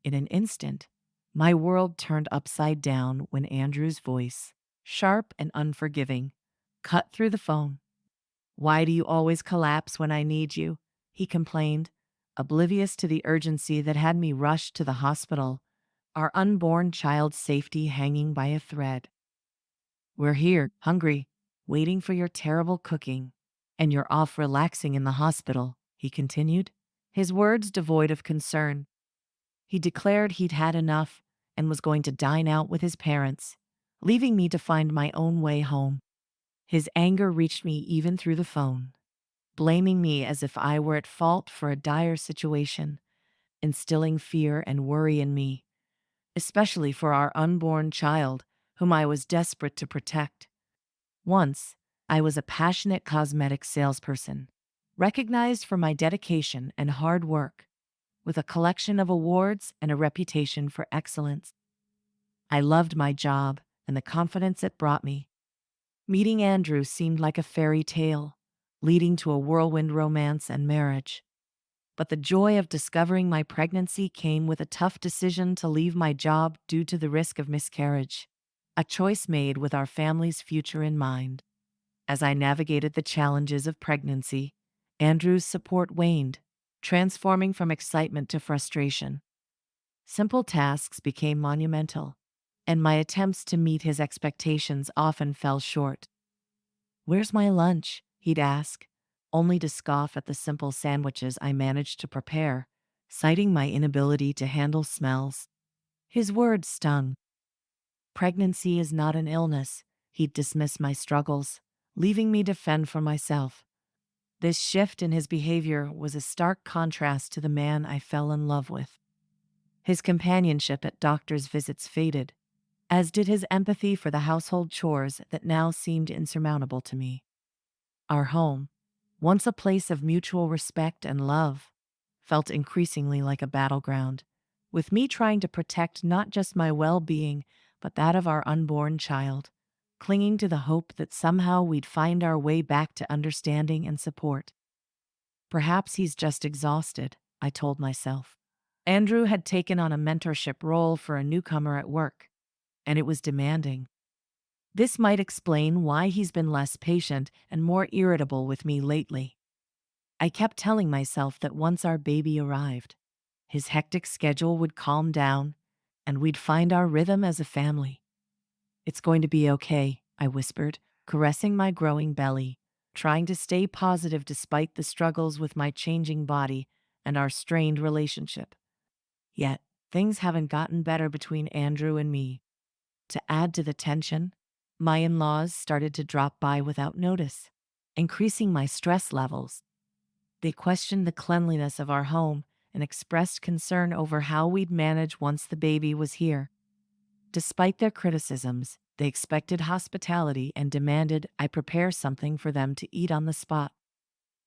In an instant, my world turned upside down when Andrew's voice, sharp and unforgiving, cut through the phone. "Why do you always collapse when I need you?" he complained, oblivious to the urgency that had me rushed to the hospital, our unborn child's safety hanging by a thread. "We're here, hungry, waiting for your terrible cooking, and you're off relaxing in the hospital," he continued, his words devoid of concern. He declared he'd had enough and was going to dine out with his parents, leaving me to find my own way home. His anger reached me even through the phone, blaming me as if I were at fault for a dire situation, instilling fear and worry in me, especially for our unborn child, whom I was desperate to protect. Once, I was a passionate cosmetic salesperson, recognized for my dedication and hard work, with a collection of awards and a reputation for excellence. I loved my job and the confidence it brought me. Meeting Andrew seemed like a fairy tale, leading to a whirlwind romance and marriage. But the joy of discovering my pregnancy came with a tough decision to leave my job due to the risk of miscarriage, a choice made with our family's future in mind. As I navigated the challenges of pregnancy, Andrew's support waned, transforming from excitement to frustration. Simple tasks became monumental, and my attempts to meet his expectations often fell short. "Where's my lunch?" he'd ask, only to scoff at the simple sandwiches I managed to prepare, citing my inability to handle smells. His words stung. Pregnancy is not an illness. He'd dismiss my struggles, leaving me to fend for myself. This shift in his behavior was a stark contrast to the man I fell in love with. His companionship at doctor's visits faded, as did his empathy for the household chores that now seemed insurmountable to me. Our home, once a place of mutual respect and love, felt increasingly like a battleground, with me trying to protect not just my well-being, but that of our unborn child, clinging to the hope that somehow we'd find our way back to understanding and support. Perhaps he's just exhausted, I told myself. Andrew had taken on a mentorship role for a newcomer at work, and it was demanding. This might explain why he's been less patient and more irritable with me lately. I kept telling myself that once our baby arrived, his hectic schedule would calm down and we'd find our rhythm as a family. "It's going to be okay," I whispered, caressing my growing belly, trying to stay positive despite the struggles with my changing body and our strained relationship. Yet, things haven't gotten better between Andrew and me. To add to the tension, my in-laws started to drop by without notice, increasing my stress levels. They questioned the cleanliness of our home and expressed concern over how we'd manage once the baby was here. Despite their criticisms, they expected hospitality and demanded I prepare something for them to eat on the spot.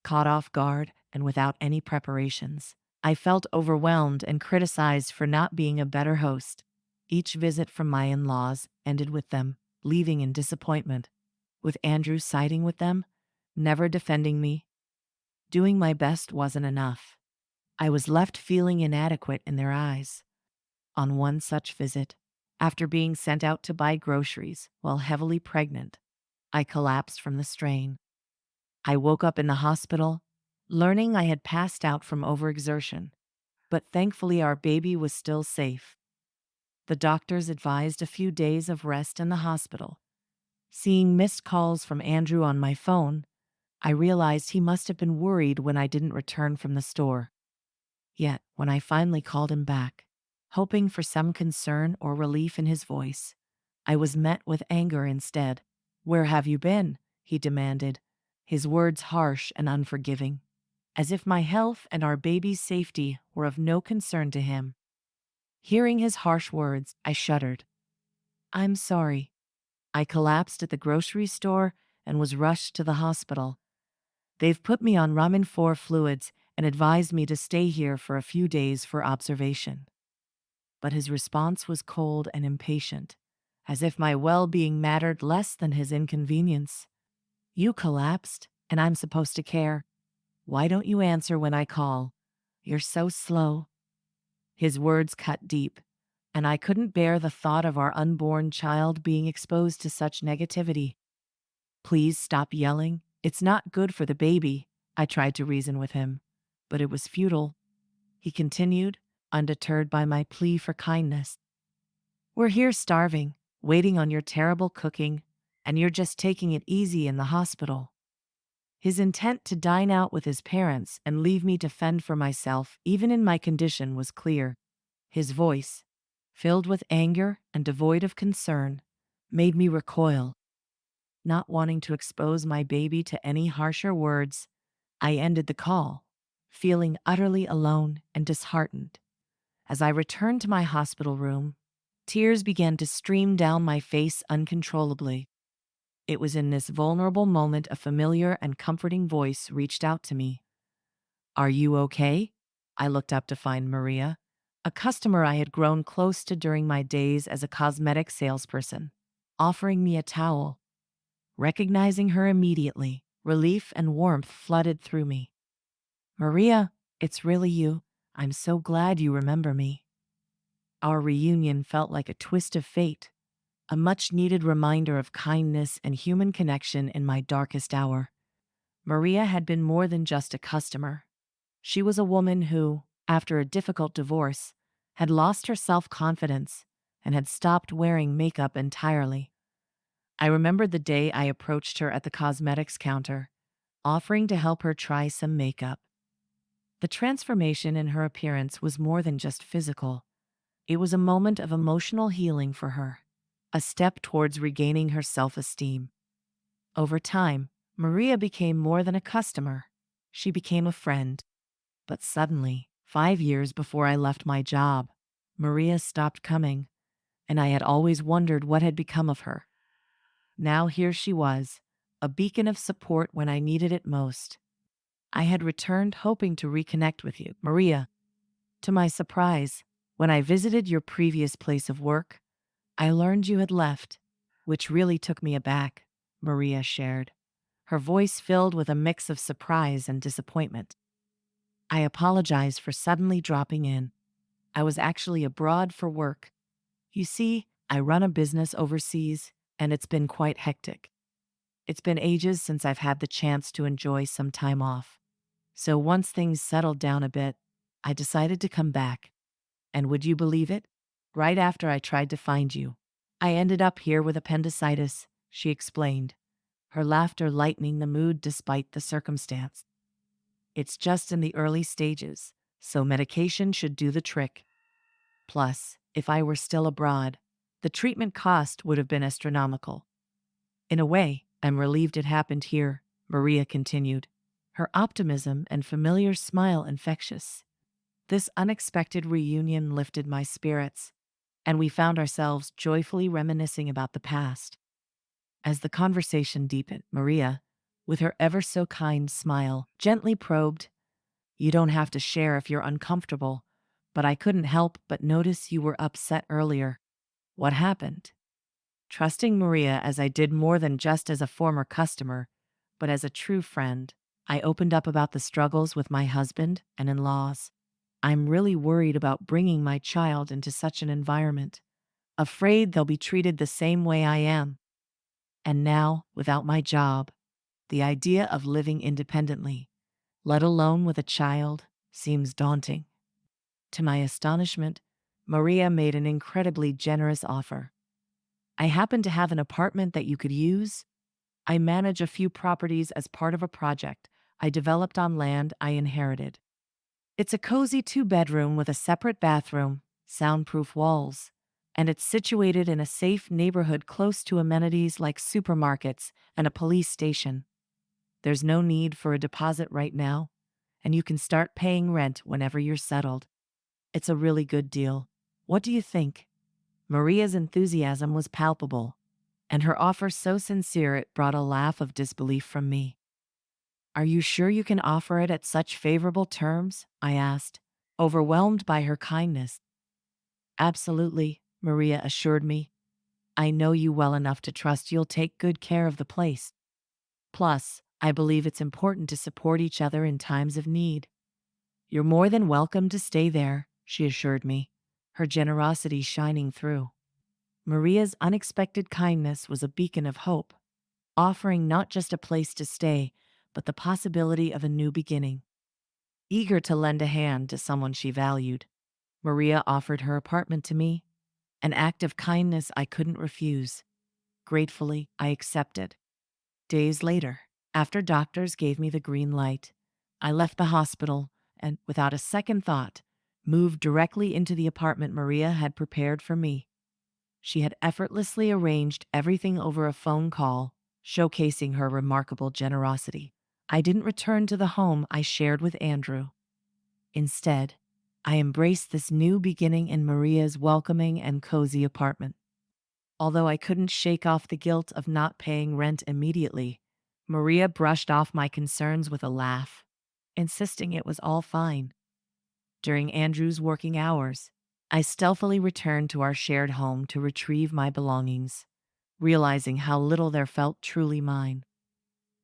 Caught off guard and without any preparations, I felt overwhelmed and criticized for not being a better host. Each visit from my in-laws ended with them leaving in disappointment, with Andrew siding with them, never defending me. Doing my best wasn't enough. I was left feeling inadequate in their eyes. On one such visit, after being sent out to buy groceries while heavily pregnant, I collapsed from the strain. I woke up in the hospital, learning I had passed out from overexertion, but thankfully our baby was still safe. The doctors advised a few days of rest in the hospital. Seeing missed calls from Andrew on my phone, I realized he must have been worried when I didn't return from the store. Yet, when I finally called him back, hoping for some concern or relief in his voice, I was met with anger instead. "Where have you been?" he demanded, his words harsh and unforgiving, as if my health and our baby's safety were of no concern to him. Hearing his harsh words, I shuddered. "I'm sorry." I collapsed at the grocery store and was rushed to the hospital. "They've put me on Ramin-4 fluids and advised me to stay here for a few days for observation." But his response was cold and impatient, as if my well-being mattered less than his inconvenience. "You collapsed, and I'm supposed to care. Why don't you answer when I call? You're so slow." His words cut deep, and I couldn't bear the thought of our unborn child being exposed to such negativity. Please stop yelling. It's not good for the baby, I tried to reason with him, but it was futile. He continued, undeterred by my plea for kindness. We're here starving, waiting on your terrible cooking, and you're just taking it easy in the hospital. His intent to dine out with his parents and leave me to fend for myself, even in my condition, was clear. His voice, filled with anger and devoid of concern, made me recoil. Not wanting to expose my baby to any harsher words, I ended the call, feeling utterly alone and disheartened. As I returned to my hospital room, tears began to stream down my face uncontrollably. It was in this vulnerable moment a familiar and comforting voice reached out to me. Are you okay? I looked up to find Maria, a customer I had grown close to during my days as a cosmetic salesperson, offering me a towel. Recognizing her immediately, relief and warmth flooded through me. Maria, it's really you. I'm so glad you remember me. Our reunion felt like a twist of fate, a much-needed reminder of kindness and human connection in my darkest hour. Maria had been more than just a customer. She was a woman who, after a difficult divorce, had lost her self-confidence and had stopped wearing makeup entirely. I remembered the day I approached her at the cosmetics counter, offering to help her try some makeup. The transformation in her appearance was more than just physical. It was a moment of emotional healing for her, a step towards regaining her self-esteem. Over time, Maria became more than a customer. She became a friend. But suddenly, 5 years before I left my job, Maria stopped coming, and I had always wondered what had become of her. Now here she was, a beacon of support when I needed it most. I had returned hoping to reconnect with you, Maria. To my surprise, when I visited your previous place of work, I learned you had left, which really took me aback, Maria shared, her voice filled with a mix of surprise and disappointment. I apologize for suddenly dropping in. I was actually abroad for work. You see, I run a business overseas, and it's been quite hectic. It's been ages since I've had the chance to enjoy some time off. So once things settled down a bit, I decided to come back. And would you believe it? Right after I tried to find you, I ended up here with appendicitis, she explained, her laughter lightening the mood despite the circumstance. It's just in the early stages, so medication should do the trick. Plus, if I were still abroad, the treatment cost would have been astronomical. In a way, I'm relieved it happened here, Maria continued, her optimism and familiar smile infectious. This unexpected reunion lifted my spirits, and we found ourselves joyfully reminiscing about the past. As the conversation deepened, Maria, with her ever so kind smile, gently probed, You don't have to share if you're uncomfortable, but I couldn't help but notice you were upset earlier. What happened? Trusting Maria as I did more than just as a former customer, but as a true friend, I opened up about the struggles with my husband and in-laws. I'm really worried about bringing my child into such an environment, afraid they'll be treated the same way I am. And now, without my job, the idea of living independently, let alone with a child, seems daunting. To my astonishment, Maria made an incredibly generous offer. I happen to have an apartment that you could use. I manage a few properties as part of a project I developed on land I inherited. It's a cozy 2-bedroom with a separate bathroom, soundproof walls, and it's situated in a safe neighborhood close to amenities like supermarkets and a police station. There's no need for a deposit right now, and you can start paying rent whenever you're settled. It's a really good deal. What do you think? Maria's enthusiasm was palpable, and her offer so sincere it brought a laugh of disbelief from me. Are you sure you can offer it at such favorable terms? I asked, overwhelmed by her kindness. Absolutely, Maria assured me. I know you well enough to trust you'll take good care of the place. Plus, I believe it's important to support each other in times of need. You're more than welcome to stay there, she assured me, her generosity shining through. Maria's unexpected kindness was a beacon of hope, offering not just a place to stay, but the possibility of a new beginning. Eager to lend a hand to someone she valued, Maria offered her apartment to me, an act of kindness I couldn't refuse. Gratefully, I accepted. Days later, after doctors gave me the green light, I left the hospital and, without a second thought, moved directly into the apartment Maria had prepared for me. She had effortlessly arranged everything over a phone call, showcasing her remarkable generosity. I didn't return to the home I shared with Andrew. Instead, I embraced this new beginning in Maria's welcoming and cozy apartment. Although I couldn't shake off the guilt of not paying rent immediately, Maria brushed off my concerns with a laugh, insisting it was all fine. During Andrew's working hours, I stealthily returned to our shared home to retrieve my belongings, realizing how little there felt truly mine.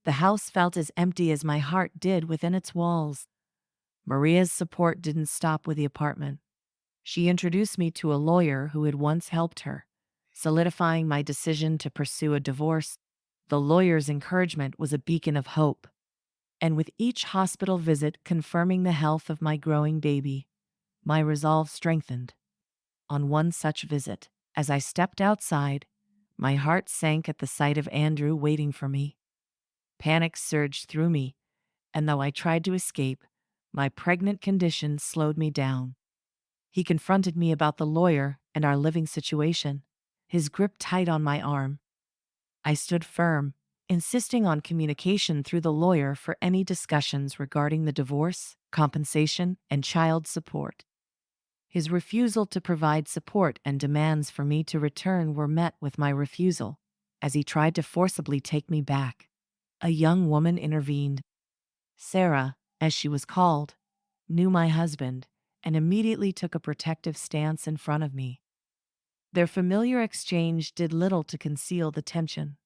The house felt as empty as my heart did within its walls. Maria's support didn't stop with the apartment. She introduced me to a lawyer who had once helped her, solidifying my decision to pursue a divorce. The lawyer's encouragement was a beacon of hope, and with each hospital visit confirming the health of my growing baby, my resolve strengthened. On one such visit, as I stepped outside, my heart sank at the sight of Andrew waiting for me. Panic surged through me, and though I tried to escape, my pregnant condition slowed me down. He confronted me about the lawyer and our living situation, his grip tight on my arm. I stood firm, insisting on communication through the lawyer for any discussions regarding the divorce, compensation, and child support. His refusal to provide support and demands for me to return were met with my refusal, as he tried to forcibly take me back. A young woman intervened. Sarah, as she was called, knew my husband and immediately took a protective stance in front of me. Their familiar exchange did little to conceal the tension.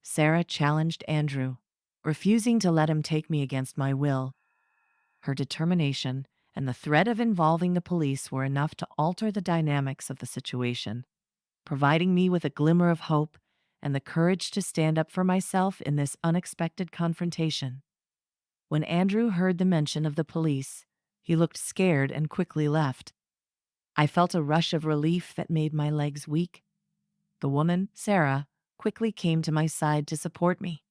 Sarah challenged Andrew, refusing to let him take me against my will. Her determination and the threat of involving the police were enough to alter the dynamics of the situation, providing me with a glimmer of hope and the courage to stand up for myself in this unexpected confrontation. When Andrew heard the mention of the police, he looked scared and quickly left. I felt a rush of relief that made my legs weak. The woman, Sarah, quickly came to my side to support me.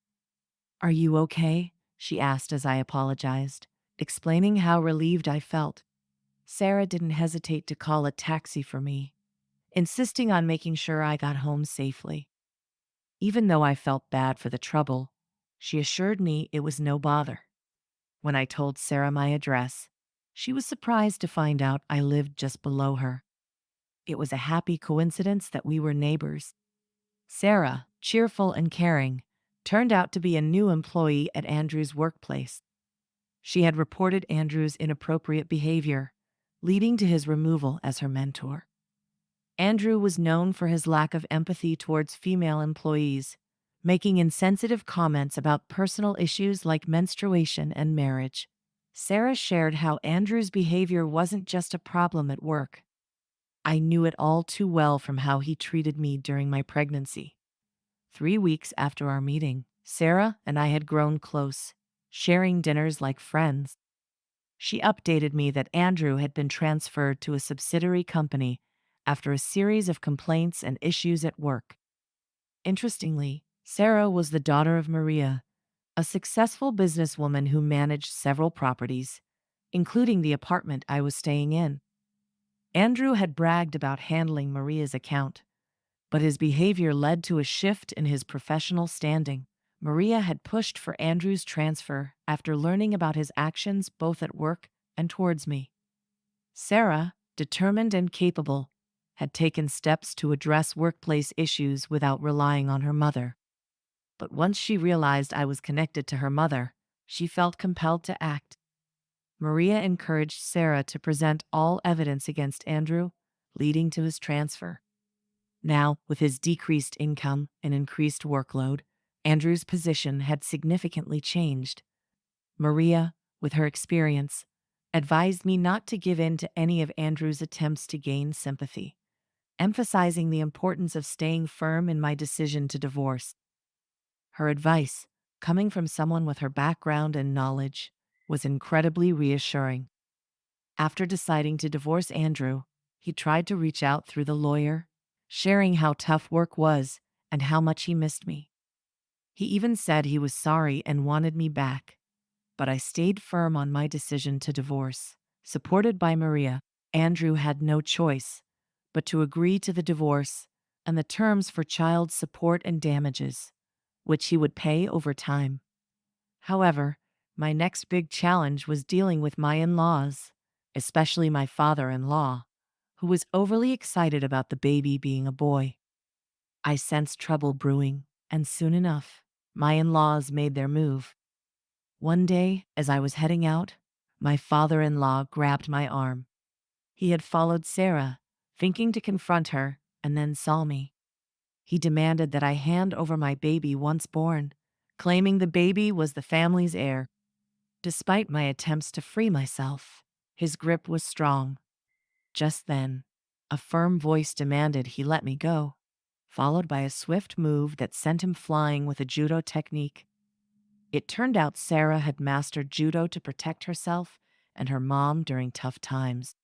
"Are you okay?" she asked as I apologized, explaining how relieved I felt. Sarah didn't hesitate to call a taxi for me, insisting on making sure I got home safely. Even though I felt bad for the trouble, she assured me it was no bother. When I told Sarah my address, she was surprised to find out I lived just below her. It was a happy coincidence that we were neighbors. Sarah, cheerful and caring, turned out to be a new employee at Andrew's workplace. She had reported Andrew's inappropriate behavior, leading to his removal as her mentor. Andrew was known for his lack of empathy towards female employees, making insensitive comments about personal issues like menstruation and marriage. Sarah shared how Andrew's behavior wasn't just a problem at work. I knew it all too well from how he treated me during my pregnancy. 3 weeks after our meeting, Sarah and I had grown close, sharing dinners like friends. She updated me that Andrew had been transferred to a subsidiary company after a series of complaints and issues at work. Interestingly, Sarah was the daughter of Maria, a successful businesswoman who managed several properties, including the apartment I was staying in. Andrew had bragged about handling Maria's account, but his behavior led to a shift in his professional standing. Maria had pushed for Andrew's transfer after learning about his actions both at work and towards me. Sarah, determined and capable, had taken steps to address workplace issues without relying on her mother. But once she realized I was connected to her mother, she felt compelled to act. Maria encouraged Sarah to present all evidence against Andrew, leading to his transfer. Now, with his decreased income and increased workload, Andrew's position had significantly changed. Maria, with her experience, advised me not to give in to any of Andrew's attempts to gain sympathy, emphasizing the importance of staying firm in my decision to divorce. Her advice, coming from someone with her background and knowledge, was incredibly reassuring. After deciding to divorce Andrew, he tried to reach out through the lawyer, sharing how tough work was and how much he missed me. He even said he was sorry and wanted me back, but I stayed firm on my decision to divorce. Supported by Maria, Andrew had no choice but to agree to the divorce and the terms for child support and damages, which he would pay over time. However, my next big challenge was dealing with my in laws, especially my father in law, who was overly excited about the baby being a boy. I sensed trouble brewing, and soon enough, my in laws made their move. One day, as I was heading out, my father in law grabbed my arm. He had followed Sarah, thinking to confront her, and then saw me. He demanded that I hand over my baby once born, claiming the baby was the family's heir. Despite my attempts to free myself, his grip was strong. Just then, a firm voice demanded he let me go, followed by a swift move that sent him flying with a judo technique. It turned out Sarah had mastered judo to protect herself and her mom during tough times.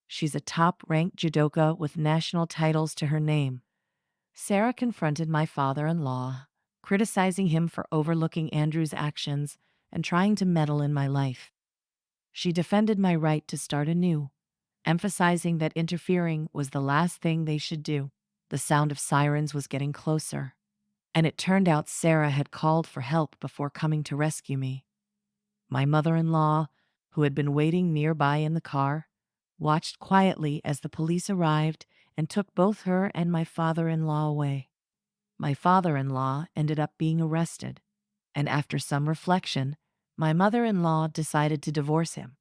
She's a top-ranked judoka with national titles to her name. Sarah confronted my father-in-law, criticizing him for overlooking Andrew's actions and trying to meddle in my life. She defended my right to start anew, emphasizing that interfering was the last thing they should do. The sound of sirens was getting closer, and it turned out Sarah had called for help before coming to rescue me. My mother-in-law, who had been waiting nearby in the car, watched quietly as the police arrived and took both her and my father-in-law away. My father-in-law ended up being arrested, and after some reflection, my mother-in-law decided to divorce him.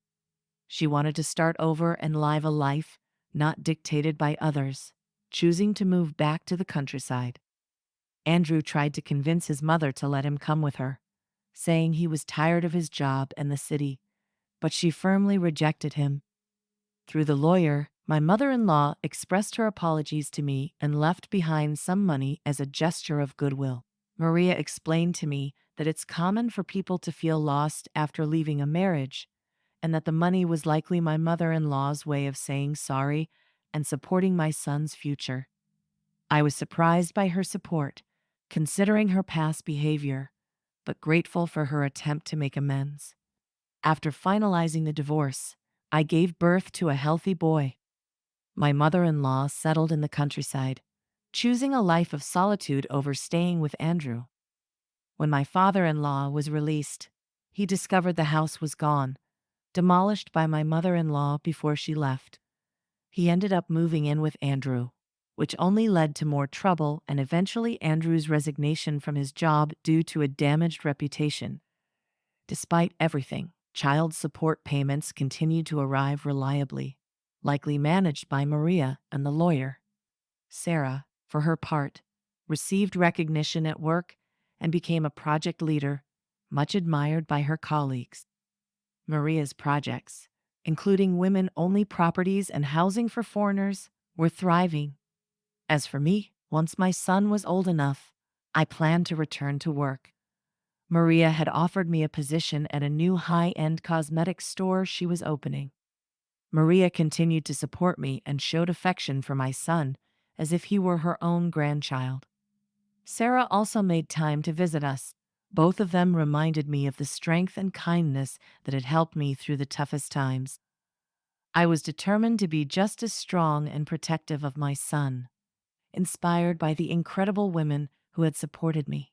She wanted to start over and live a life not dictated by others, choosing to move back to the countryside. Andrew tried to convince his mother to let him come with her, saying he was tired of his job and the city, but she firmly rejected him. Through the lawyer, my mother-in-law expressed her apologies to me and left behind some money as a gesture of goodwill. Maria explained to me that it's common for people to feel lost after leaving a marriage, and that the money was likely my mother-in-law's way of saying sorry and supporting my son's future. I was surprised by her support, considering her past behavior, but grateful for her attempt to make amends. After finalizing the divorce, I gave birth to a healthy boy. My mother-in-law settled in the countryside, choosing a life of solitude over staying with Andrew. When my father-in-law was released, he discovered the house was gone, demolished by my mother-in-law before she left. He ended up moving in with Andrew, which only led to more trouble and eventually Andrew's resignation from his job due to a damaged reputation. Despite everything, child support payments continued to arrive reliably, likely managed by Maria and the lawyer. Sarah, for her part, received recognition at work and became a project leader, much admired by her colleagues. Maria's projects, including women-only properties and housing for foreigners, were thriving. As for me, once my son was old enough, I planned to return to work. Maria had offered me a position at a new high-end cosmetics store she was opening. Maria continued to support me and showed affection for my son as if he were her own grandchild. Sarah also made time to visit us. Both of them reminded me of the strength and kindness that had helped me through the toughest times. I was determined to be just as strong and protective of my son, inspired by the incredible women who had supported me.